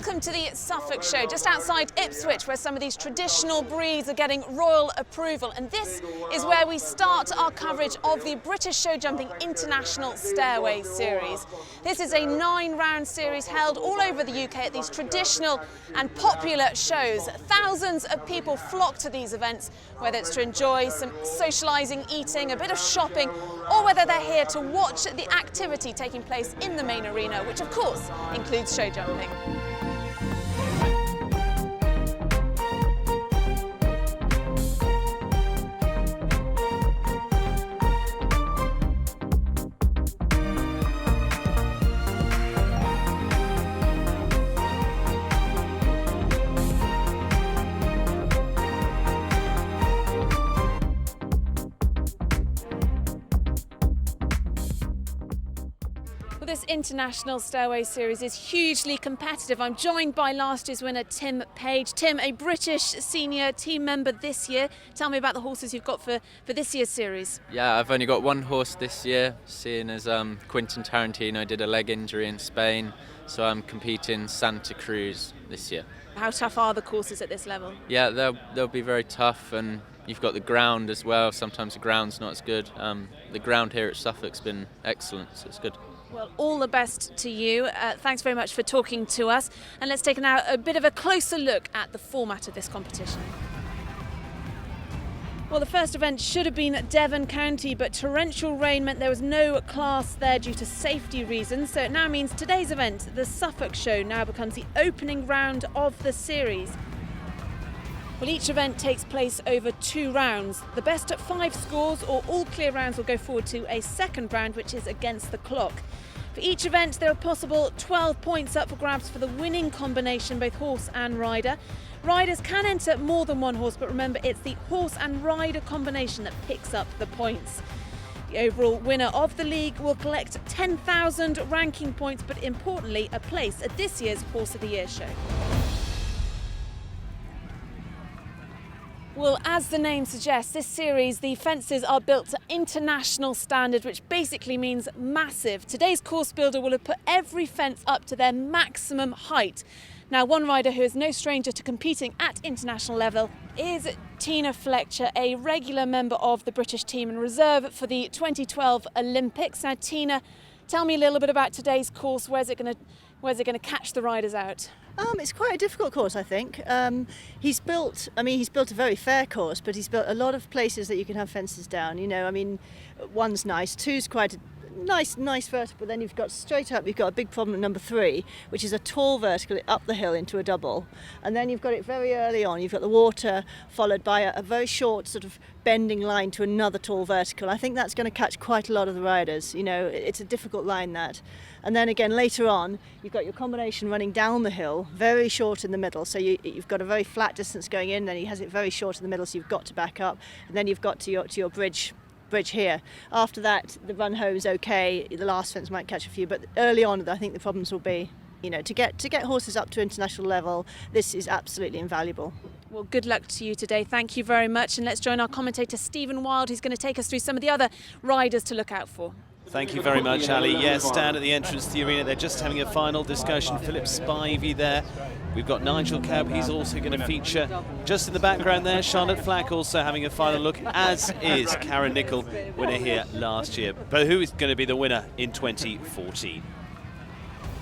Welcome to the Suffolk Show, just outside Ipswich, where some of these traditional breeds are getting royal approval. And this is where we start our coverage of the British Showjumping International Stairway Series. This is a 9-round series held all over the UK at these traditional and popular shows. Thousands of people flock to these events, whether it's to enjoy some socialising, eating, a bit of shopping, or whether they're here to watch the activity taking place in the main arena, which of course includes show jumping. Well, this International Stairway Series is hugely competitive. I'm joined by last year's winner, Tim Page. Tim, a British senior team member this year. Tell me about the horses you've got for this year's series. Yeah, I've only got one horse this year, seeing as Quentin Tarantino did a leg injury in Spain, so I'm competing Santa Cruz this year. How tough are the courses at this level? Yeah, they'll be very tough, and you've got the ground as well. Sometimes the ground's not as good. The ground here at Suffolk's been excellent, so it's good. Well, all the best to you. Thanks very much for talking to us. And let's take now a bit of a closer look at the format of this competition. Well, the first event should have been Devon County, but torrential rain meant there was no class there due to safety reasons. So it now means today's event, the Suffolk Show, now becomes the opening round of the series. Well, each event takes place over 2 rounds. The best at 5 scores or all clear rounds will go forward to a second round, which is against the clock. For each event, there are possible 12 points up for grabs for the winning combination, both horse and rider. Riders can enter more than one horse, but remember, it's the horse and rider combination that picks up the points. The overall winner of the league will collect 10,000 ranking points, but importantly, a place at this year's Horse of the Year show. Well, as the name suggests, this series, the fences are built to international standard, which basically means massive. Today's course builder will have put every fence up to their maximum height. Now, one rider who is no stranger to competing at international level is Tina Fletcher, a regular member of the British team in reserve for the 2012 Olympics. Now, Tina, tell me a little bit about today's course. Where's it going to catch the riders out? It's quite a difficult course, I think. He's built a very fair course, but he's built a lot of places that you can have fences down. You know, I mean, one's nice, two's quite a nice vertical, then you've got straight up, you've got a big problem at number 3, which is a tall vertical up the hill into a double. And then you've got it very early on, you've got the water followed by a very short sort of bending line to another tall vertical. I think that's going to catch quite a lot of the riders. You know, it's a difficult line, that. And then again later on, you've got your combination running down the hill, very short in the middle, so you've got a very flat distance going in, then he has it very short in the middle, so you've got to back up, and then you've got to your bridge here. After that, the run home is okay. The last fence might catch a few, but early on, I think the problems will be, you know, to get horses up to international level. This is absolutely invaluable. Well, good luck to you today. Thank you very much, and let's join our commentator Stephen Wild, who's going to take us through some of the other riders to look out for. Thank you very much, Ali. Yes, down at the entrance to the arena, they're just having a final discussion. Philip Spivey there. We've got Nigel Cobb, he's also going to feature. Just in the background there, Charlotte Flack also having a final look, as is Karen Nicol, winner here last year. But who is going to be the winner in 2014?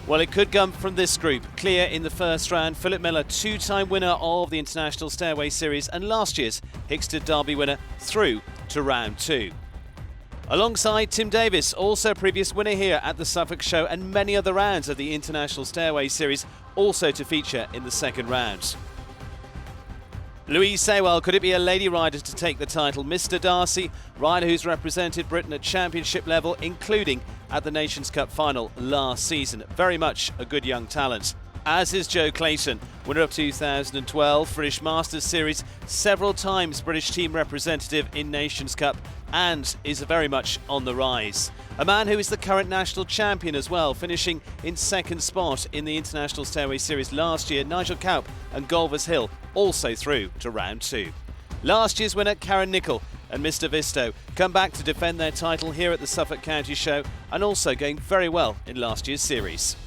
Well, it could come from this group. Clear in the first round, Philip Miller, 2-time winner of the International Stairway Series and last year's Hickstead Derby winner, through to round 2. Alongside Tim Davis, also previous winner here at the Suffolk Show and many other rounds of the International Stairway Series, also to feature in the second round. Louise Saywell, could it be a lady rider to take the title? Mr. Darcy, rider who's represented Britain at championship level, including at the Nations Cup final last season. Very much a good young talent. As is Joe Clayton, winner of 2012 British Masters Series, several times British team representative in Nations Cup, and is very much on the rise. A man who is the current national champion as well, finishing in second spot in the International Stairway Series last year, Nigel Cobb and Galvers Hill also through to round 2. Last year's winner Karen Nicol and Mr. Visto come back to defend their title here at the Suffolk County Show and also going very well in last year's series.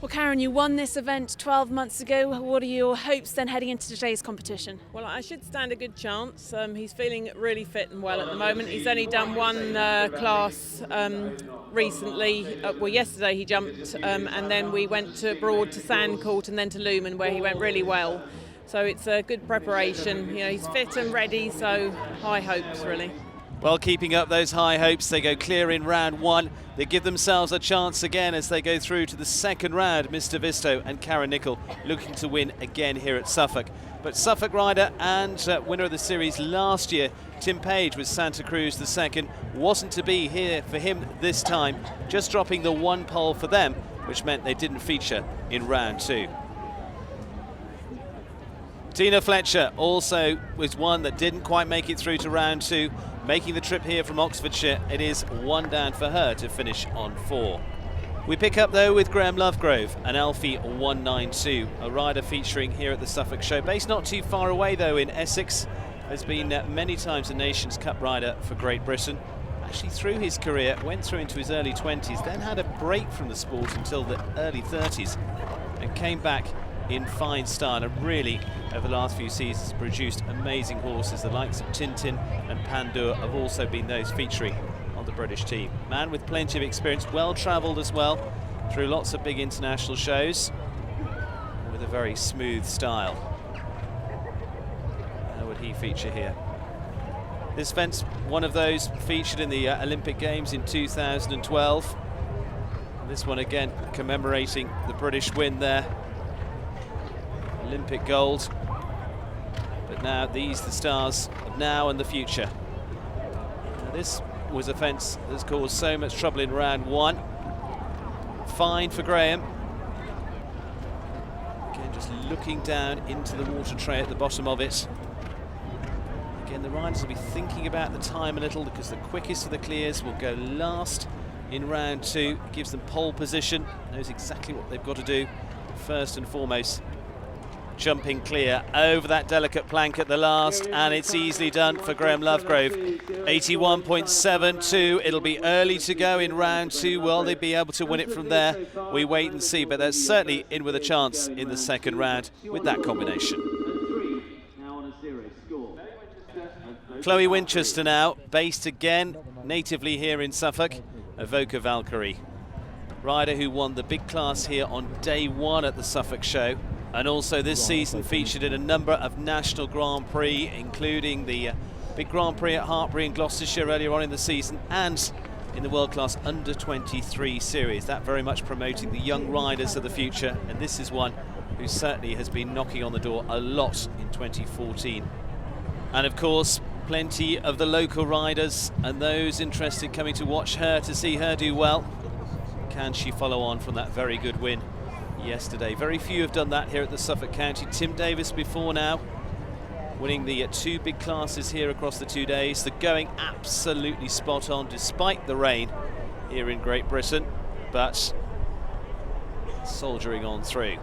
Well, Karen, you won this event 12 months ago. What are your hopes then heading into today's competition? Well, I should stand a good chance. He's feeling really fit and well at the moment. He's only done one class recently. Well, yesterday he jumped, and then we went abroad to Sandcourt and then to Lumen, where he went really well. So it's a good preparation. You know, he's fit and ready, so high hopes, really. Well, keeping up those high hopes, they go clear in round one. They give themselves a chance again as they go through to the second round. Mr. Visto and Karen Nicol looking to win again here at Suffolk. But Suffolk rider and winner of the series last year, Tim Page with Santa Cruz the second, wasn't to be here for him this time, just dropping the one pole for them, which meant they didn't feature in round two. Tina Fletcher also was one that didn't quite make it through to round two, making the trip here from Oxfordshire. It is one down for her to finish on 4. We pick up though with Graham Lovegrove, an Alfie 192, a rider featuring here at the Suffolk Show. Based not too far away though in Essex, has been many times a Nations Cup rider for Great Britain. Actually through his career, went through into his early 20s, then had a break from the sport until the early 30s and came back in fine style, and really over the last few seasons produced amazing horses. The likes of Tintin and Pandur have also been those featuring on the British team. Man with plenty of experience, well travelled as well through lots of big international shows, with a very smooth style. How would he feature here? This fence, one of those featured in the Olympic Games in 2012. This one again commemorating the British win there. Olympic gold. But now these the stars of now and the future. Now this was a fence that's caused so much trouble in round one. Fine for Graham. Again, just looking down into the water tray at the bottom of it. Again, the riders will be thinking about the time a little, because the quickest of the clears will go last in round two. It gives them pole position, knows exactly what they've got to do. First and foremost, jumping clear over that delicate plank at the last, and it's easily done for Graham Lovegrove. 81.72. It'll be early to go in round two. Will they be able to win it from there? We wait and see, but they're certainly in with a chance in the second round with that combination. Chloe Winchester now, based again natively here in Suffolk, Evoca Valkyrie. Rider who won the big class here on day one at the Suffolk Show, and also this season featured in a number of national Grand Prix, including the big Grand Prix at Hartpury in Gloucestershire earlier on in the season, and in the World Class Under 23 series. That very much promoting the young riders of the future, and this is one who certainly has been knocking on the door a lot in 2014. And of course, plenty of the local riders and those interested coming to watch her, to see her do well. Can she follow on from that very good win yesterday? Very few have done that here at the Suffolk County. Tim Davis before now, winning the two big classes here across the 2 days. The going absolutely spot on despite the rain here in Great Britain, but soldiering on through,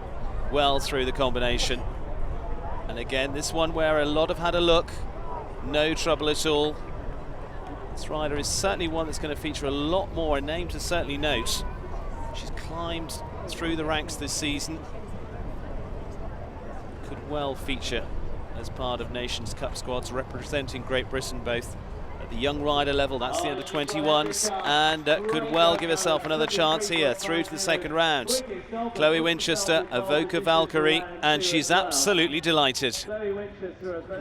well through the combination. And again, this one where a lot have had a look, no trouble at all. This rider is certainly one that's going to feature a lot more, a name to certainly note. She's climbed through the ranks this season. Could well feature as part of Nations Cup squads representing Great Britain, both at the young rider level, that's the under-21s, and could well give herself another chance here through to the second round. Chloe Winchester, Evoca Valkyrie, and she's absolutely delighted.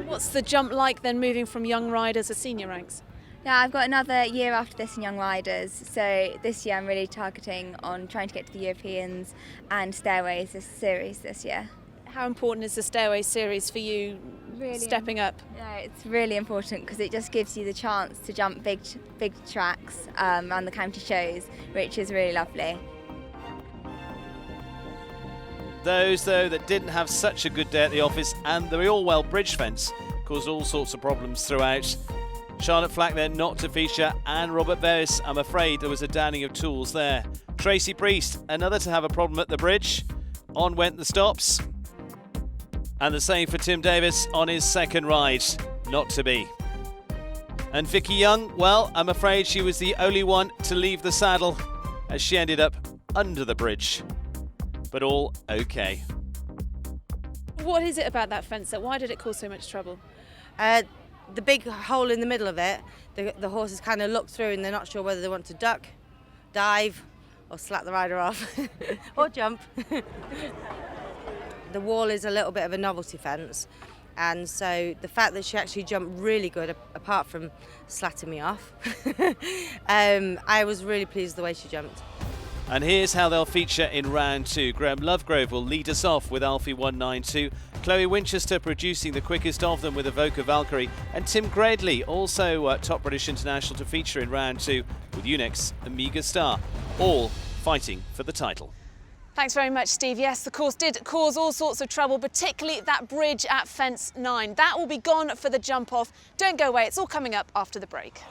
What's the jump like then, moving from young riders to senior ranks? Yeah, I've got another year after this in Young Riders, so this year I'm really targeting on trying to get to the Europeans and Stairways Series this year. How important is the Stairway Series for you, Really stepping up? Yeah, it's really important because it just gives you the chance to jump big tracks around the county shows, which is really lovely. Those, though, that didn't have such a good day at the office, and the Allwell Bridge fence caused all sorts of problems throughout. Charlotte Flack there not to feature, and Robert Bevis, I'm afraid there was a downing of tools there. Tracy Priest, another to have a problem at the bridge. On went the stops. And the same for Tim Davis on his second ride, not to be. And Vicky Young, well, I'm afraid she was the only one to leave the saddle as she ended up under the bridge. but all okay. What is it about that fence? Why did it cause so much trouble? The big hole in the middle of it, the horses kind of look through and they're not sure whether they want to duck, dive, or slap the rider off, or jump. The wall is a little bit of a novelty fence, and so the fact that she actually jumped really good, apart from slatting me off, I was really pleased the way she jumped. And here's how they'll feature in round 2. Graham Lovegrove will lead us off with Alfie 192. Chloe Winchester producing the quickest of them with Evoca Valkyrie. And Tim Gradley, also top British international, to feature in round 2 with Unix Amiga Star. All fighting for the title. Thanks very much, Steve. Yes, the course did cause all sorts of trouble, particularly that bridge at fence 9. That will be gone for the jump off. Don't go away, it's all coming up after the break.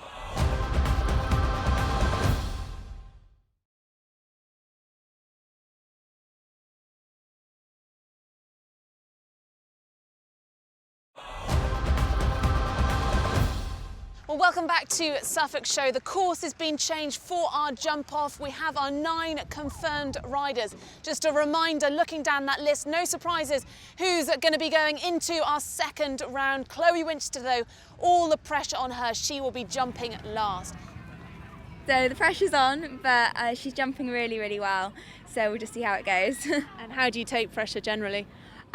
Well, welcome back to Suffolk Show. The course has been changed for our jump off. We have our 9 confirmed riders. Just a reminder, looking down that list, no surprises, who's going to be going into our second round. Chloe Winchester, though, all the pressure on her. She will be jumping last. So the pressure's on, but she's jumping really, really well. So we'll just see how it goes. And how do you take pressure generally?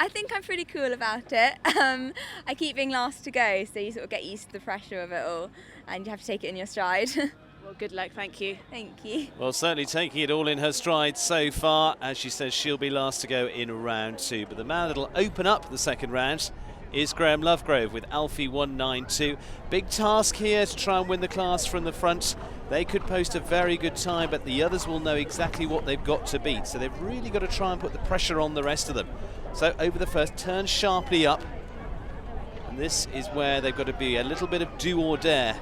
I think I'm pretty cool about it. I keep being last to go, so you sort of get used to the pressure of it all, and you have to take it in your stride. Well, good luck, thank you. Thank you. Well, certainly taking it all in her stride so far. As she says, she'll be last to go in round 2. But the man that'll open up the second round is Graham Lovegrove with Alfie 192. Big task here to try and win the class from the front. They could post a very good time, but the others will know exactly what they've got to beat. So they've really got to try and put the pressure on the rest of them. So over the first, turn sharply up. And this is where they've got to be a little bit of do or dare.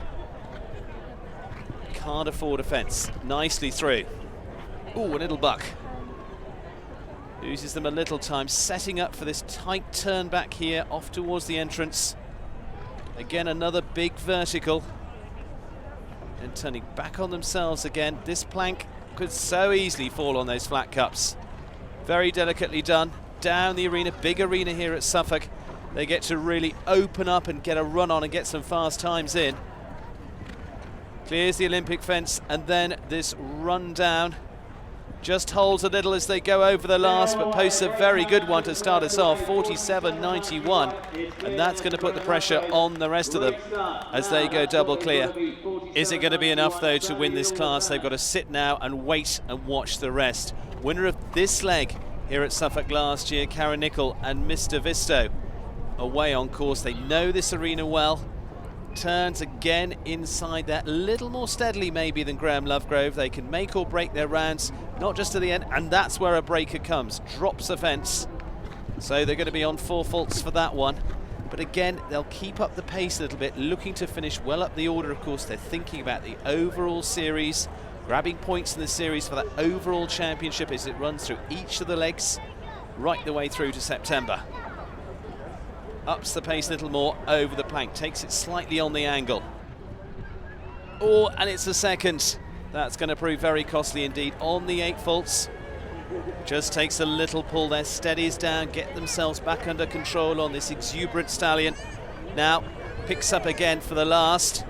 Can't afford a fence. Nicely through. Ooh, a little buck. Loses them a little time, setting up for this tight turn back here, off towards the entrance. Again, another big vertical. And turning back on themselves again. This plank could so easily fall on those flat cups. Very delicately done. Down the arena, big arena here at Suffolk. They get to really open up and get a run on and get some fast times in. Clears the Olympic fence, and then this run down. Just holds a little as they go over the last, but posts a very good one to start us off, 47.91. And that's going to put the pressure on the rest of them as they go double clear. Is it going to be enough, though, to win this class? They've got to sit now and wait and watch the rest. Winner of this leg here at Suffolk last year, Karen Nicol and Mr. Visto, away on course. They know this arena well. Turns again inside that, a little more steadily maybe than Graham Lovegrove. They can make or break their rounds, not just to the end, and that's where a breaker comes. Drops a fence. So they're going to be on 4 faults for that one. But again, they'll keep up the pace a little bit, looking to finish well up the order. Of course, they're thinking about the overall series, grabbing points in the series for that overall championship as it runs through each of the legs right the way through to September. Ups the pace a little more over the plank, takes it slightly on the angle. Oh, and it's a second. That's going to prove very costly indeed on the 8 faults. Just takes a little pull there, steadies down, get themselves back under control on this exuberant stallion. Now picks up again for the last.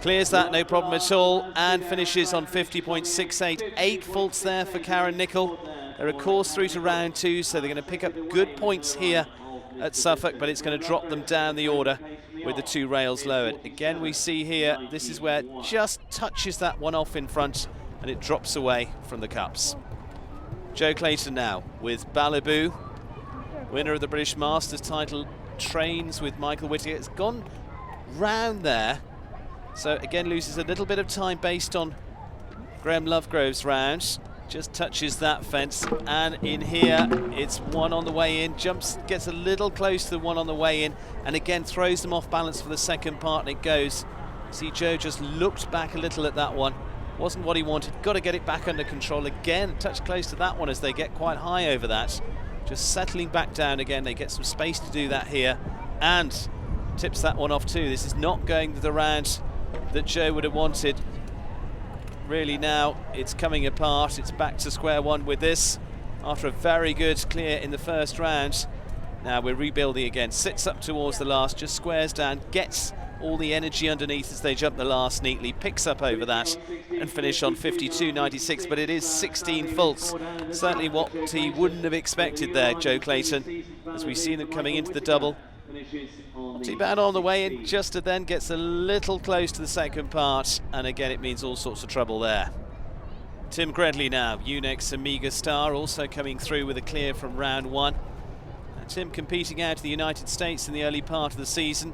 Clears that, no problem at all, and finishes on 50.68. 8 faults there for Karen Nicol. They're a course through to round 2, so they're going to pick up good points here at Suffolk, but it's going to drop them down the order with the 2 rails lowered. Again, we see here, this is where it just touches that one off in front, and it drops away from the cups. Joe Clayton now with Ballaboo, winner of the British Masters title, trains with Michael Whittaker. It's gone round there, so again loses a little bit of time based on Graham Lovegrove's round. Just touches that fence, and in here it's one on the way in, jumps, gets a little close to the one on the way in, and again throws them off balance for the second part, and it goes. See, Joe just looked back a little at that one. Wasn't what he wanted. Got to get it back under control again. Touch close to that one as they get quite high over that. Just settling back down again. They get some space to do that here, and tips that one off too. This is not going to the round that Joe would have wanted. Really now it's coming apart. It's back to square one with this. after a very good clear in the first round. Now we're rebuilding again, sits up towards the last, just squares down, gets all the energy underneath as they jump the last neatly, picks up over that and finish on 52.96, but it is 16 faults. Certainly what he wouldn't have expected there, Joe Clayton, as we see them coming into the double. Not too bad on the way in, just to then gets a little close to the second part, and again it means all sorts of trouble there. Tim Gredley now, Unex Amiga star, also coming through with a clear from round one. And Tim competing out of the United States in the early part of the season.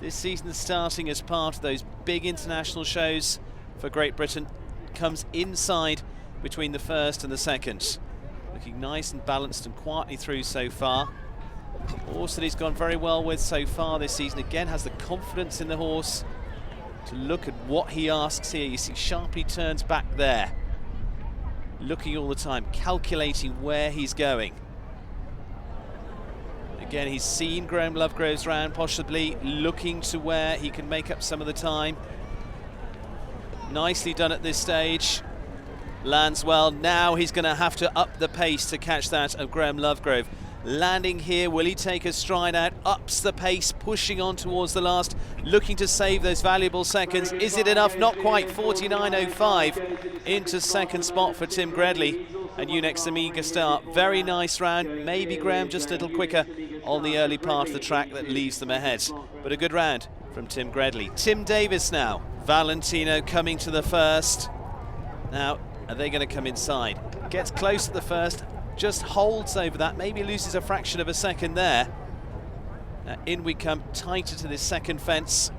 This season starting as part of those big international shows for Great Britain. Comes inside between the first and the second. Looking nice and balanced and quietly through so far. Horse that he's gone very well with so far this season. Again, has the confidence in the horse to look at what he asks here. You see sharply turns back there. Looking all the time, calculating where he's going. Again, he's seen Graham Lovegrove's round, possibly looking to where he can make up some of the time. Nicely done at this stage. Lands well. Now he's going to have to up the pace to catch that of Graham Lovegrove. Landing here, will he take a stride out? Ups the pace, pushing on towards the last, looking to save those valuable seconds. Is it enough? Not quite. 49.05 into second spot for Tim Gredley and Unex Amiga star. Very nice round. Maybe Graham just a little quicker on the early part of the track that leaves them ahead. But a good round from Tim Gredley. Tim Davis now. Valentino coming to the first. Now, are they going to come inside? Gets close to the first. Just holds over that, maybe loses a fraction of a second there. In we come, tighter to this second fence.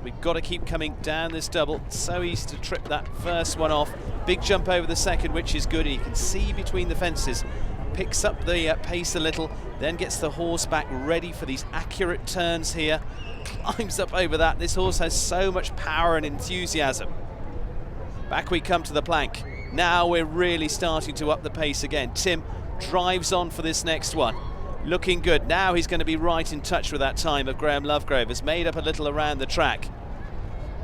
We've got to keep coming down this double. So easy to trip that first one off. Big jump over the second, which is good. And you can see between the fences. Picks up the pace a little, then gets the horse back ready for these accurate turns here. Climbs up over that. This horse has so much power and enthusiasm. Back we come to the plank. Now we're really starting to up the pace again. Tim drives on for this next one. Looking good. Now he's going to be right in touch with that time of Graham Lovegrove. Has made up a little around the track.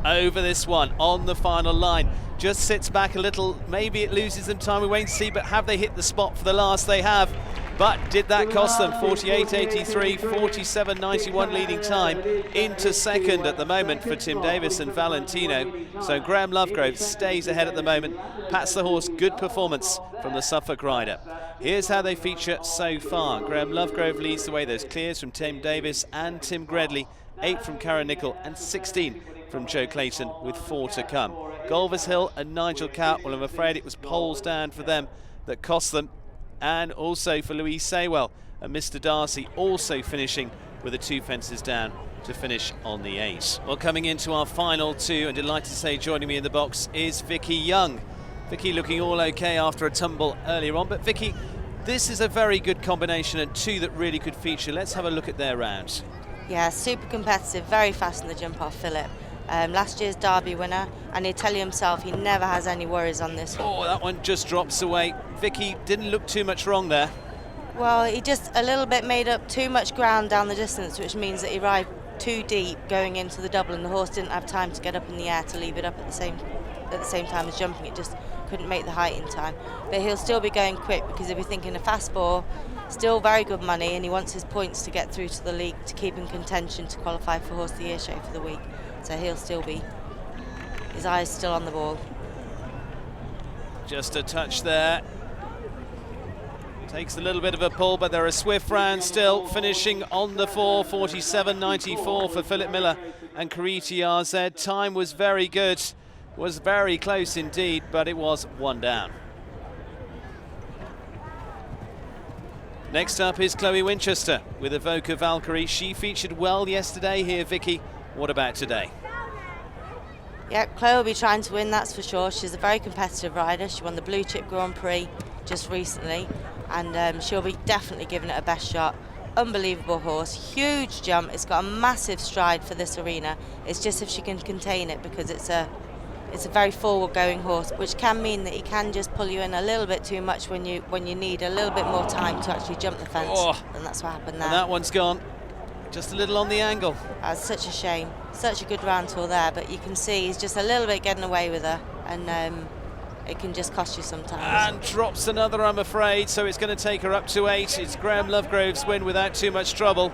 Over this one, on the final line. Just sits back a little. Maybe it loses them time. We wait and see, but have they hit the spot for the last? They have. But did that cost them? 48.83, 47.91 leading time into second at the moment for Tim Davis and Valentino. So Graham Lovegrove stays ahead at the moment. Pats the horse. Good performance from the Suffolk rider. Here's how they feature so far. Graham Lovegrove leads the way. Those clears from Tim Davis and Tim Gredley. 8 from Karen Nicol and 16 from Joe Clayton, with 4 to come. Golvers Hill and Nigel Cowell, well, I'm afraid it was poles down for them that cost them. And also for Louise Saywell and Mr. Darcy, also finishing with the 2 fences down to finish on the 8. Well, coming into our final 2, and delighted to say joining me in the box is Vicky Young. Vicky looking all okay after a tumble earlier on, but Vicky, this is a very good combination and 2 that really could feature. Let's have a look at their rounds. Yeah, super competitive, very fast in the jump off Philip. Last year's Derby winner, and he'll tell you himself he never has any worries on this one. Oh, that one just drops away. Vicky didn't look too much wrong there. Well, he just a little bit made up too much ground down the distance, which means that he arrived too deep going into the double, and the horse didn't have time to get up in the air to leave it up at the same time as jumping. It just couldn't make the height in time. But he'll still be going quick, because if you're thinking a fast ball, still very good money, and he wants his points to get through to the league to keep in contention to qualify for Horse of the Year show for the week. So he'll still be, his eyes still on the ball. Just a touch there. Takes a little bit of a pull, but they're a swift round still, finishing on the 4, 47.94 for Philip Miller and Kariti RZ. Time was very good, was very close indeed, but it was 1 down. Next up is Chloe Winchester with Evoca Valkyrie. She featured well yesterday here, Vicky. What about today? Yeah, Chloe will be trying to win, that's for sure. She's a very competitive rider. She won the Blue Chip Grand Prix just recently, and she'll be definitely giving it a best shot. Unbelievable horse, huge jump. It's got a massive stride for this arena. It's just if she can contain it, because it's a very forward-going horse, which can mean that he can just pull you in a little bit too much when you need a little bit more time to actually jump the fence. Oh, and that's what happened there. And that one's gone. Just a little on the angle. That's such a shame. Such a good round tour there, but you can see he's just a little bit getting away with her, and it can just cost you sometimes. And drops another, I'm afraid, so it's going to take her up to 8. It's Graham Lovegrove's win without too much trouble.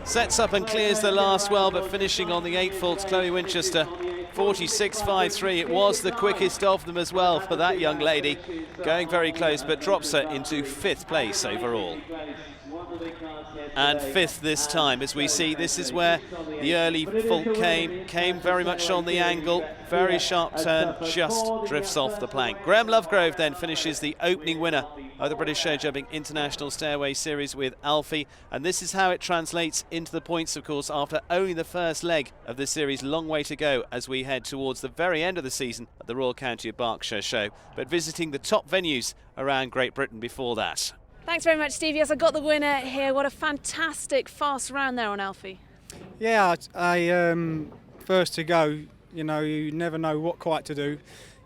Sets up and clears the last well, but finishing on the 8 faults, Chloe Winchester, 46.53. It was the quickest of them as well for that young lady, going very close, but drops her into 5th place overall. And 5th this time, as we see, this is where the early fault came very much on the angle, very sharp turn, just drifts off the plank. Graham Lovegrove then finishes the opening winner of the British Showjumping International Stairway Series with Alfie, and this is how it translates into the points, of course, after only the first leg of this series. Long way to go as we head towards the very end of the season at the Royal County of Berkshire Show, but visiting the top venues around Great Britain before that. Thanks very much, Steve. Yes, I got the winner here. What a fantastic fast round there on Alfie. Yeah, I first to go, you know, you never know what quite to do.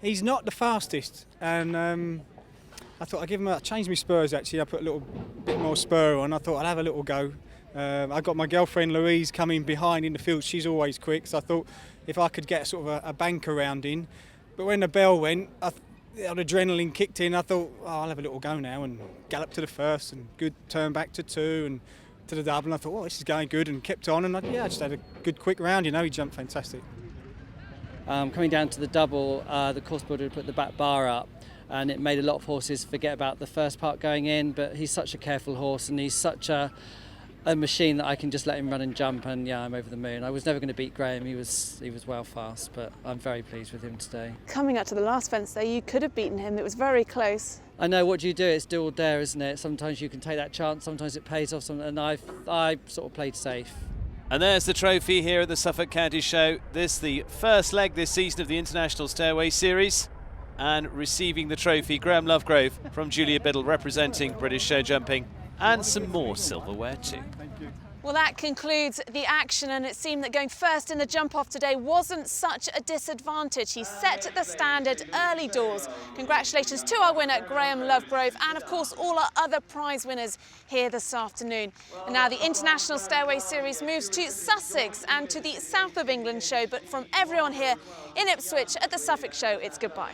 He's not the fastest, and I thought I'd give him I changed my spurs actually. I put a little bit more spur on. I thought I'd have a little go. I got my girlfriend Louise coming behind in the field. She's always quick, so I thought if I could get sort of a bank around in. But when the bell went, the adrenaline kicked in. I thought, oh, I'll have a little go now, and galloped to the first, and good turn back to 2 and to the double. And I thought, well, this is going good, and kept on. And I just had a good quick round. You know, he jumped fantastic. Coming down to the double, the course builder put the back bar up, and it made a lot of horses forget about the first part going in. But he's such a careful horse, and he's such a machine that I can just let him run and jump, and yeah, I'm over the moon. I was never going to beat Graham. He was well fast, but I'm very pleased with him today. Coming up to the last fence there, you could have beaten him. It was very close. I know, what do you do? It's do or dare, isn't it? Sometimes you can take that chance, sometimes it pays off, and I sort of played safe. And there's the trophy here at the Suffolk County Show. This the first leg this season of the International Stairway Series. And receiving the trophy, Graham Lovegrove from Julia Biddle, representing British Showjumping, and some more silverware too. Well, that concludes the action, and it seemed that going first in the jump-off today wasn't such a disadvantage. He set the standard early doors. Congratulations to our winner, Graham Lovegrove, and of course all our other prize winners here this afternoon. And now the International Stairway Series moves to Sussex and to the South of England show, but from everyone here in Ipswich at the Suffolk Show, it's goodbye.